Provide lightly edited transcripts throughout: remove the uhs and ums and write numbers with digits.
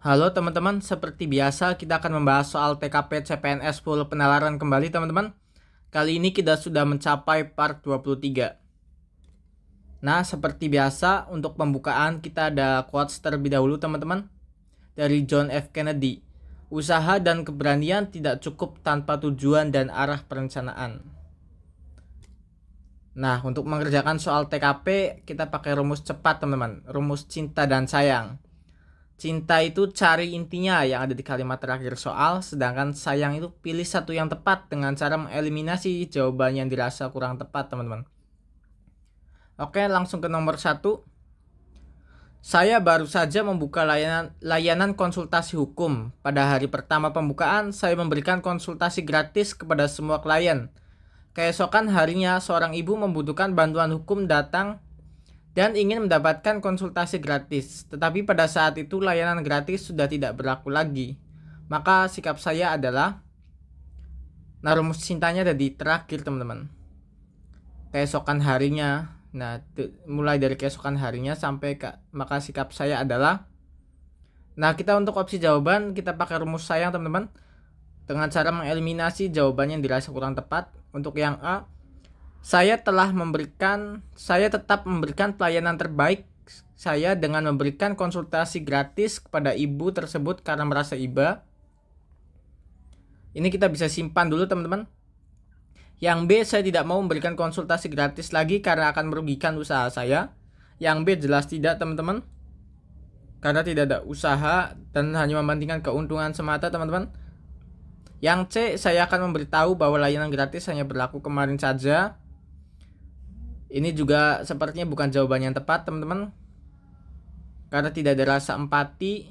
Halo teman-teman, seperti biasa kita akan membahas soal TKP CPNS full penalaran kembali teman-teman. Kali ini kita sudah mencapai part 23. Nah, seperti biasa untuk pembukaan kita ada quotes terlebih dahulu teman-teman. Dari John F. Kennedy. Usaha dan keberanian tidak cukup tanpa tujuan dan arah perencanaan. Nah, untuk mengerjakan soal TKP kita pakai rumus cepat teman-teman. Rumus cinta dan sayang. Cinta itu cari intinya yang ada di kalimat terakhir soal, sedangkan sayang itu pilih satu yang tepat dengan cara mengeliminasi jawaban yang dirasa kurang tepat teman-teman. Oke, langsung ke nomor 1. Saya baru saja membuka layanan konsultasi hukum. Pada hari pertama pembukaan, saya memberikan konsultasi gratis kepada semua klien. Keesokan harinya, seorang ibu membutuhkan bantuan hukum datang dan ingin mendapatkan konsultasi gratis. Tetapi pada saat itu layanan gratis sudah tidak berlaku lagi. Maka sikap saya adalah, nah rumus cintanya ada di terakhir teman-teman. Keesokan harinya, nah mulai dari keesokan harinya sampai maka sikap saya adalah, nah kita untuk opsi jawaban kita pakai rumus sayang teman-teman. Dengan cara mengeliminasi jawabannya yang dirasa kurang tepat. Untuk yang A, saya tetap memberikan pelayanan terbaik saya dengan memberikan konsultasi gratis kepada ibu tersebut karena merasa iba. Ini kita bisa simpan dulu teman-teman. Yang B, saya tidak mau memberikan konsultasi gratis lagi karena akan merugikan usaha saya. Yang B jelas tidak teman-teman, karena tidak ada usaha dan hanya mementingkan keuntungan semata teman-teman. Yang C, saya akan memberitahu bahwa layanan gratis hanya berlaku kemarin saja. Ini juga sepertinya bukan jawaban yang tepat teman-teman, karena tidak ada rasa empati.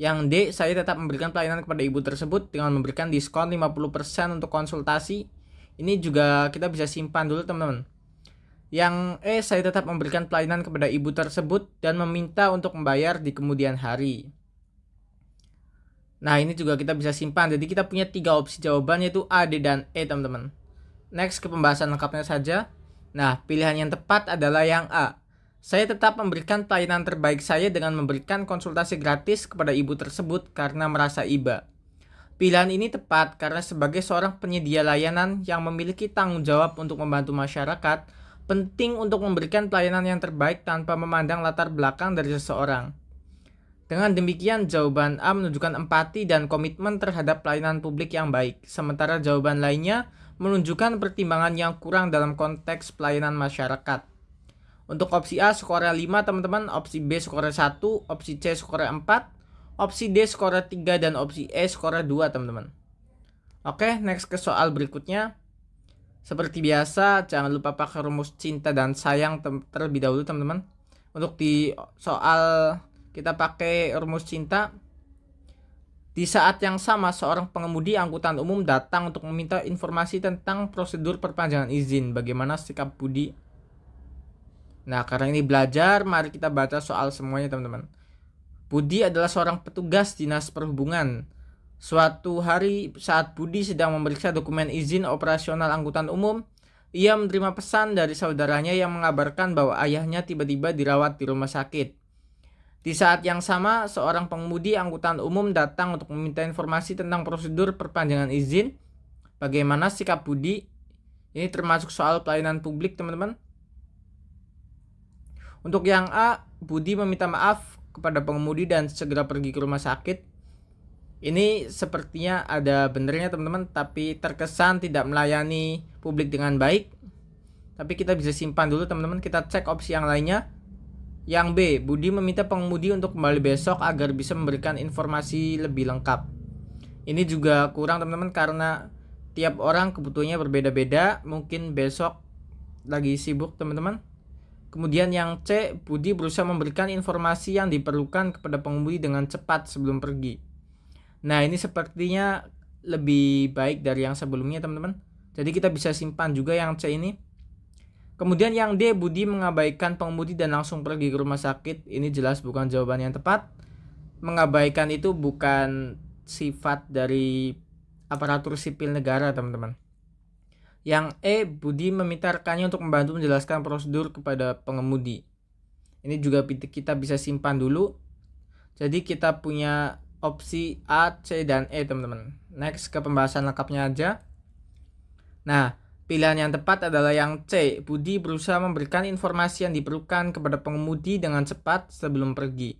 Yang D, saya tetap memberikan pelayanan kepada ibu tersebut dengan memberikan diskon 50% untuk konsultasi. Ini juga kita bisa simpan dulu teman-teman. Yang E, saya tetap memberikan pelayanan kepada ibu tersebut dan meminta untuk membayar di kemudian hari. Nah ini juga kita bisa simpan. Jadi kita punya 3 opsi jawaban, yaitu A, D, dan E teman-teman. Next ke pembahasan lengkapnya saja. Nah, pilihan yang tepat adalah yang A. Saya tetap memberikan pelayanan terbaik saya dengan memberikan konsultasi gratis kepada ibu tersebut karena merasa iba. Pilihan ini tepat karena sebagai seorang penyedia layanan yang memiliki tanggung jawab untuk membantu masyarakat, penting untuk memberikan pelayanan yang terbaik tanpa memandang latar belakang dari seseorang. Dengan demikian, jawaban A menunjukkan empati dan komitmen terhadap pelayanan publik yang baik, sementara jawaban lainnya menunjukkan pertimbangan yang kurang dalam konteks pelayanan masyarakat. Untuk opsi A skornya 5 teman-teman, opsi B skornya 1, opsi C skornya 4, opsi D skornya 3, dan opsi E skornya 2 teman-teman. Oke, next ke soal berikutnya. Seperti biasa, jangan lupa pakai rumus cinta dan sayang terlebih dahulu teman-teman. Untuk di soal kita pakai rumus cinta. Di saat yang sama, seorang pengemudi angkutan umum datang untuk meminta informasi tentang prosedur perpanjangan izin. Bagaimana sikap Budi? Nah, karena ini belajar, mari kita baca soal semuanya teman-teman. Budi adalah seorang petugas dinas perhubungan. Suatu hari saat Budi sedang memeriksa dokumen izin operasional angkutan umum, ia menerima pesan dari saudaranya yang mengabarkan bahwa ayahnya tiba-tiba dirawat di rumah sakit. Di saat yang sama, seorang pengemudi angkutan umum datang untuk meminta informasi tentang prosedur perpanjangan izin. Bagaimana sikap Budi? Ini termasuk soal pelayanan publik teman-teman. Untuk yang A, Budi meminta maaf kepada pengemudi dan segera pergi ke rumah sakit. Ini sepertinya ada benernya teman-teman, tapi terkesan tidak melayani publik dengan baik. Tapi kita bisa simpan dulu teman-teman, kita cek opsi yang lainnya. Yang B, Budi meminta pengemudi untuk kembali besok agar bisa memberikan informasi lebih lengkap. Ini juga kurang teman-teman, karena tiap orang kebutuhannya berbeda-beda. Mungkin besok lagi sibuk teman-teman. Kemudian yang C, Budi berusaha memberikan informasi yang diperlukan kepada pengemudi dengan cepat sebelum pergi. Nah ini sepertinya lebih baik dari yang sebelumnya teman-teman. Jadi kita bisa simpan juga yang C ini. Kemudian yang D, Budi mengabaikan pengemudi dan langsung pergi ke rumah sakit. Ini jelas bukan jawaban yang tepat. Mengabaikan itu bukan sifat dari aparatur sipil negara teman-teman. Yang E, Budi meminta rekannya untuk membantu menjelaskan prosedur kepada pengemudi. Ini juga kita bisa simpan dulu. Jadi kita punya opsi A, C, dan E teman-teman. Next ke pembahasan lengkapnya aja. Nah, pilihan yang tepat adalah yang C. Budi berusaha memberikan informasi yang diperlukan kepada pengemudi dengan cepat sebelum pergi.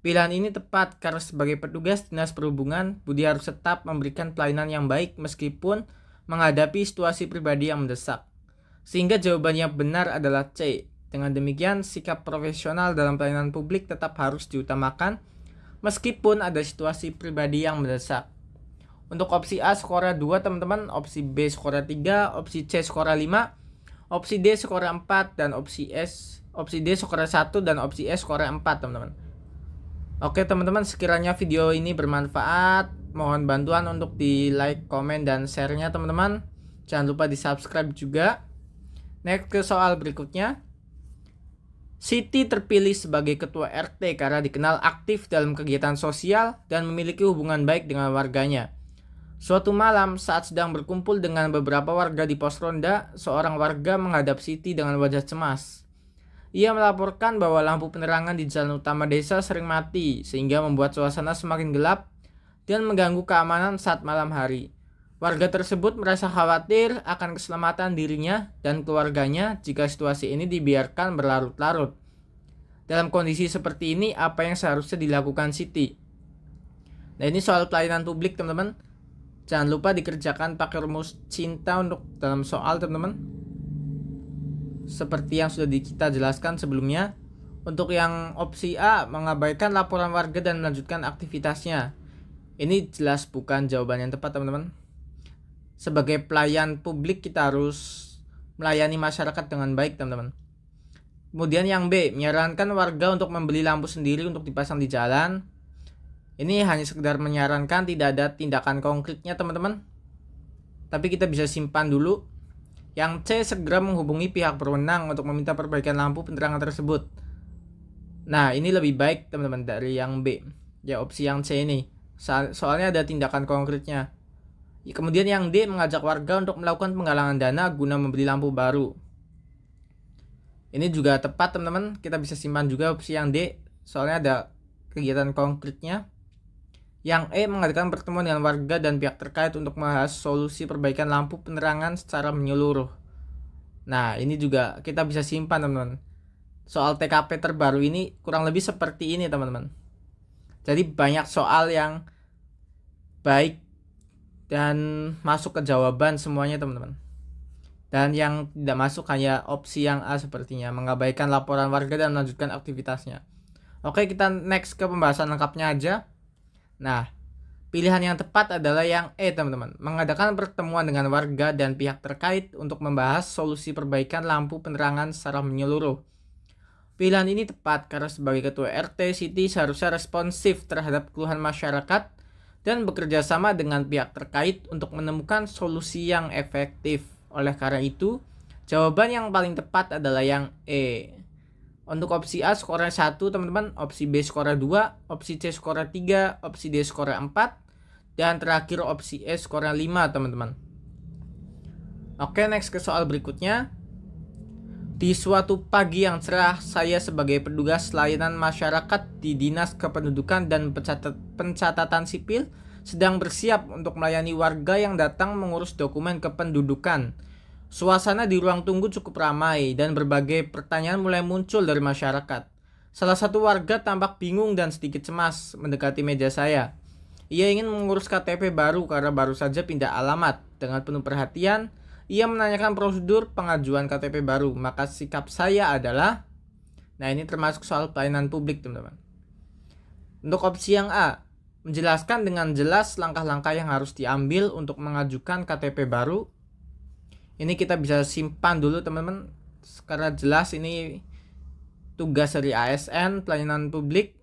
Pilihan ini tepat karena sebagai petugas dinas perhubungan, Budi harus tetap memberikan pelayanan yang baik meskipun menghadapi situasi pribadi yang mendesak. Sehingga jawabannya benar adalah C. Dengan demikian, sikap profesional dalam pelayanan publik tetap harus diutamakan meskipun ada situasi pribadi yang mendesak. Untuk opsi A skornya 2 teman-teman, opsi B skornya 3, opsi C skornya 5, opsi D skornya 4, dan opsi D skornya 1, dan opsi E skornya 4 teman-teman. Oke teman-teman, sekiranya video ini bermanfaat, mohon bantuan untuk di like, komen, dan share-nya teman-teman. Jangan lupa di subscribe juga. Next ke soal berikutnya. Siti terpilih sebagai ketua RT karena dikenal aktif dalam kegiatan sosial dan memiliki hubungan baik dengan warganya. Suatu malam saat sedang berkumpul dengan beberapa warga di pos ronda, seorang warga menghadap Siti dengan wajah cemas. Ia melaporkan bahwa lampu penerangan di jalan utama desa sering mati sehingga membuat suasana semakin gelap dan mengganggu keamanan saat malam hari. Warga tersebut merasa khawatir akan keselamatan dirinya dan keluarganya jika situasi ini dibiarkan berlarut-larut. Dalam kondisi seperti ini, apa yang seharusnya dilakukan Siti? Nah, ini soal pelayanan publik, teman-teman. Jangan lupa dikerjakan pakai rumus cinta untuk dalam soal, teman-teman. Seperti yang sudah kita jelaskan sebelumnya. Untuk yang opsi A, mengabaikan laporan warga dan melanjutkan aktivitasnya. Ini jelas bukan jawaban yang tepat, teman-teman. Sebagai pelayan publik kita harus melayani masyarakat dengan baik, teman-teman. Kemudian yang B, menyarankan warga untuk membeli lampu sendiri untuk dipasang di jalan. Ini hanya sekedar menyarankan, tidak ada tindakan konkretnya teman-teman. Tapi kita bisa simpan dulu. Yang C, segera menghubungi pihak berwenang untuk meminta perbaikan lampu penerangan tersebut. Nah, ini lebih baik teman-teman dari yang B. Ya, opsi yang C ini. Soalnya ada tindakan konkretnya. Kemudian yang D, mengajak warga untuk melakukan penggalangan dana guna membeli lampu baru. Ini juga tepat teman-teman. Kita bisa simpan juga opsi yang D. Soalnya ada kegiatan konkretnya. Yang E, mengadakan pertemuan dengan warga dan pihak terkait untuk membahas solusi perbaikan lampu penerangan secara menyeluruh. Nah, ini juga kita bisa simpan teman-teman. Soal TKP terbaru ini kurang lebih seperti ini teman-teman. Jadi banyak soal yang baik dan masuk ke jawaban semuanya teman-teman. Dan yang tidak masuk hanya opsi yang A sepertinya, mengabaikan laporan warga dan melanjutkan aktivitasnya. Oke, kita next ke pembahasan lengkapnya aja. Nah, pilihan yang tepat adalah yang E teman-teman, mengadakan pertemuan dengan warga dan pihak terkait untuk membahas solusi perbaikan lampu penerangan secara menyeluruh. Pilihan ini tepat karena sebagai ketua RT, Siti seharusnya responsif terhadap keluhan masyarakat dan bekerja sama dengan pihak terkait untuk menemukan solusi yang efektif. Oleh karena itu, jawaban yang paling tepat adalah yang E. Untuk opsi A skornya 1 teman-teman, opsi B skornya 2, opsi C skornya 3, opsi D skornya 4, dan terakhir opsi E skornya 5 teman-teman. Oke, next ke soal berikutnya. Di suatu pagi yang cerah, saya sebagai petugas layanan masyarakat di Dinas Kependudukan dan Pencatatan Sipil sedang bersiap untuk melayani warga yang datang mengurus dokumen kependudukan. Suasana di ruang tunggu cukup ramai dan berbagai pertanyaan mulai muncul dari masyarakat. Salah satu warga tampak bingung dan sedikit cemas mendekati meja saya. Ia ingin mengurus KTP baru karena baru saja pindah alamat. Dengan penuh perhatian, ia menanyakan prosedur pengajuan KTP baru. Maka sikap saya adalah, nah ini termasuk soal pelayanan publik teman-teman. Untuk opsi yang A, menjelaskan dengan jelas langkah-langkah yang harus diambil untuk mengajukan KTP baru. Ini kita bisa simpan dulu teman-teman, karena jelas ini tugas dari ASN pelayanan publik,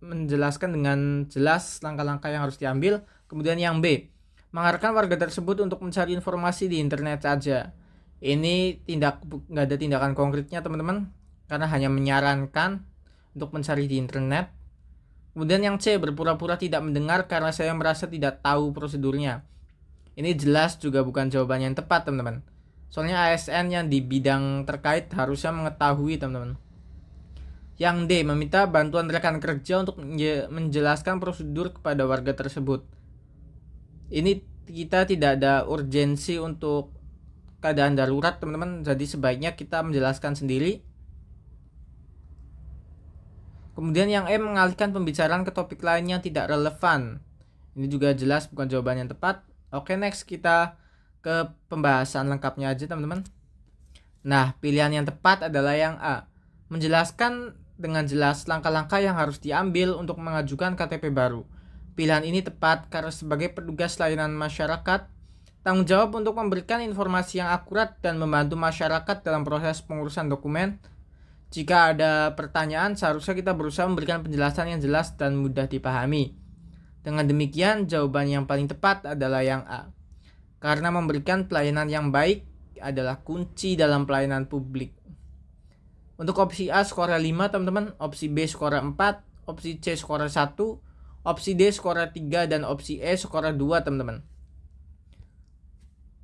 menjelaskan dengan jelas langkah-langkah yang harus diambil. Kemudian yang B, mengarahkan warga tersebut untuk mencari informasi di internet saja. Ini nggak ada tindakan konkretnya teman-teman, karena hanya menyarankan untuk mencari di internet. Kemudian yang C, berpura-pura tidak mendengar karena saya merasa tidak tahu prosedurnya. Ini jelas juga bukan jawaban yang tepat teman-teman. Soalnya ASN yang di bidang terkait harusnya mengetahui teman-teman. Yang D, meminta bantuan rekan kerja untuk menjelaskan prosedur kepada warga tersebut. Ini kita tidak ada urgensi untuk keadaan darurat teman-teman, jadi sebaiknya kita menjelaskan sendiri. Kemudian yang E, mengalihkan pembicaraan ke topik lain yang tidak relevan. Ini juga jelas bukan jawaban yang tepat. Oke, next kita ke pembahasan lengkapnya aja teman-teman. Nah, pilihan yang tepat adalah yang A, menjelaskan dengan jelas langkah-langkah yang harus diambil untuk mengajukan KTP baru. Pilihan ini tepat karena sebagai petugas layanan masyarakat, tanggung jawab untuk memberikan informasi yang akurat dan membantu masyarakat dalam proses pengurusan dokumen. Jika ada pertanyaan, seharusnya kita berusaha memberikan penjelasan yang jelas dan mudah dipahami. Dengan demikian, jawaban yang paling tepat adalah yang A. Karena memberikan pelayanan yang baik adalah kunci dalam pelayanan publik. Untuk opsi A skornya 5 teman-teman, opsi B skornya 4, opsi C skornya 1, opsi D skornya 3, dan opsi E skornya 2 teman-teman.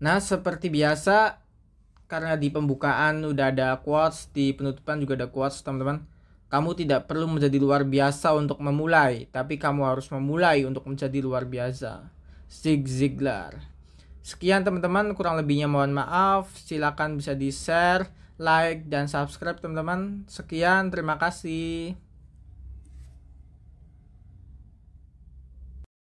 Nah, seperti biasa, karena di pembukaan udah ada quotes, di penutupan juga ada quotes teman-teman. Kamu tidak perlu menjadi luar biasa untuk memulai, tapi kamu harus memulai untuk menjadi luar biasa. Zig Ziglar. Sekian teman-teman, kurang lebihnya mohon maaf. Silakan bisa di-share, like, dan subscribe teman-teman. Sekian, terima kasih.